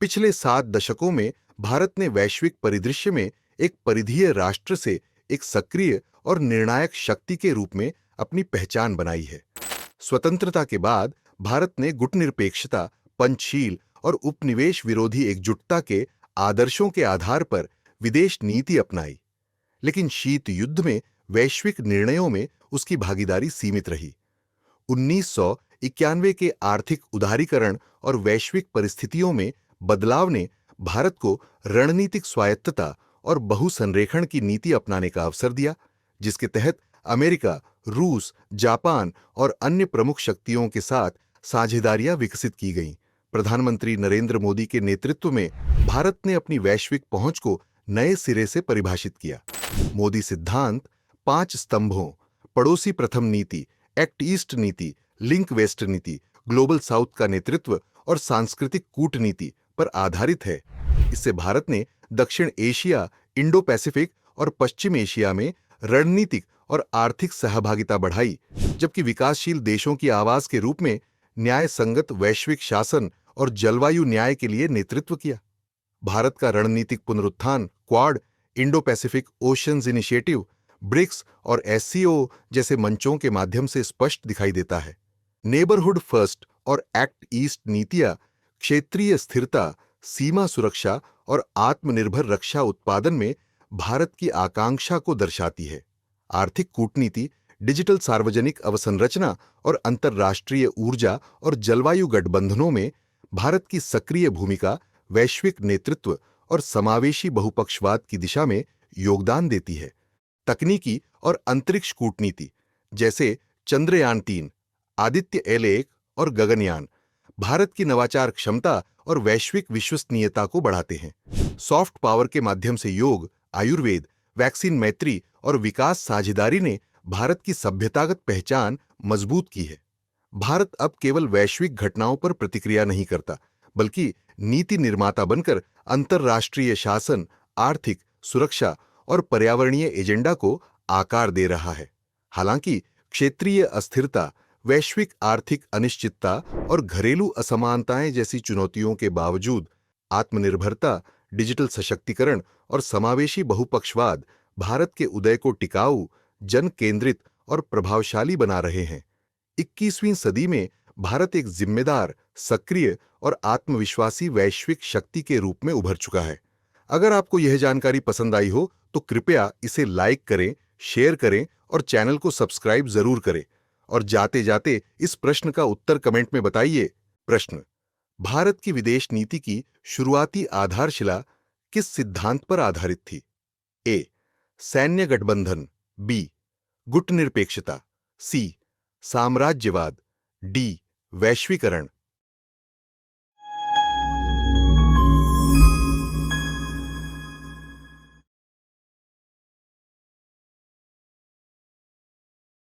पिछले 7 दशकों में भारत ने वैश्विक परिदृश्य में एक परिधीय राष्ट्र से एक सक्रिय और निर्णायक शक्ति के रूप में अपनी पहचान बनाई है। स्वतंत्रता के बाद भारत ने गुटनिरपेक्षता, पंचशील और उपनिवेश विरोधी एकजुटता के आदर्शों के आधार पर विदेश नीति अपनाई। लेकिन शीत युद्ध में वैश्विक निर्णयों में उसकी भागीदारी सीमित रही। 1991 के आर्थिक उदारीकरण और वैश्विक परिस्थितियों में बदलाव ने भारत को रणनीतिक स्वायत्तता और बहुसंरेखण की नीति अपनाने का अवसर दिया, जिसके तहत अमेरिका, रूस, जापान और अन्य प्रमुख शक्तियों के साथ साझेदारियां विकसित की गईं। प्रधानमंत्री नरेंद्र मोदी के नेतृत्व में भारत ने अपनी वैश्विक पहुंच को नए सिरे से परिभाषित किया। मोदी सिद्धांत 5 स्तंभों, पड़ोसी प्रथम नीति, एक्ट ईस्ट नीति, लिंक वेस्ट नीति, ग्लोबल साउथ का नेतृत्व और सांस्कृतिक कूटनीति पर आधारित है। इससे भारत ने दक्षिण एशिया, इंडो पैसिफिक और पश्चिम एशिया में रणनीतिक और आर्थिक सहभागिता बढ़ाई, जबकि विकासशील देशों की आवाज के रूप में न्याय संगत वैश्विक शासन और जलवायु न्याय के लिए नेतृत्व किया। भारत का रणनीतिक पुनरुत्थान Quad, Indo Pacific oceans initiative, BRICS और एससीओ जैसे मंचों के माध्यम से स्पष्ट दिखाई देता है। नेबरहुड फर्स्ट और एक्ट ईस्ट नीतियां क्षेत्रीय स्थिरता, सीमा सुरक्षा और आत्मनिर्भर रक्षा उत्पादन में भारत की आकांक्षा को दर्शाती है। आर्थिक कूटनीति, डिजिटल सार्वजनिक अवसंरचना और अंतर्राष्ट्रीय ऊर्जा और जलवायु गठबंधनों में भारत की सक्रिय भूमिका वैश्विक नेतृत्व और समावेशी बहुपक्षवाद की दिशा में योगदान देती है। तकनीकी और अंतरिक्ष कूटनीति, जैसे चंद्रयान-3, आदित्य L1 और गगनयान, भारत की नवाचार क्षमता और वैश्विक विश्वसनीयता को बढ़ाते हैं। सॉफ्ट पावर के माध्यम से योग, आयुर्वेद, वैक्सीन मैत्री और विकास साझेदारी ने भारत की सभ्यतागत पहचान मजबूत की है। भारत अब केवल वैश्विक घटनाओं पर प्रतिक्रिया नहीं करता, बल्कि नीति निर्माता बनकर अंतर्राष्ट्रीय शासन, आर्थिक सुरक्षा और पर्यावरणीय एजेंडा को आकार दे रहा है। हालांकि क्षेत्रीय अस्थिरता, वैश्विक आर्थिक अनिश्चितता और घरेलू असमानताएं जैसी चुनौतियों के बावजूद आत्मनिर्भरता, डिजिटल सशक्तिकरण और समावेशी बहुपक्षवाद भारत के उदय को टिकाऊ, जन केंद्रित और प्रभावशाली बना रहे हैं। 21वीं सदी में भारत एक जिम्मेदार, सक्रिय और आत्मविश्वासी वैश्विक शक्ति के रूप में उभर चुका है। अगर आपको यह जानकारी पसंद आई हो तो कृपया इसे लाइक करें, शेयर करें और चैनल को सब्सक्राइब जरूर करें। और जाते जाते इस प्रश्न का उत्तर कमेंट में बताइए। प्रश्न: भारत की विदेश नीति की शुरुआती आधारशिला किस सिद्धांत पर आधारित थी? ए. सैन्य गठबंधन, बी. गुटनिरपेक्षता, सी. साम्राज्यवाद, डी. वैश्वीकरण।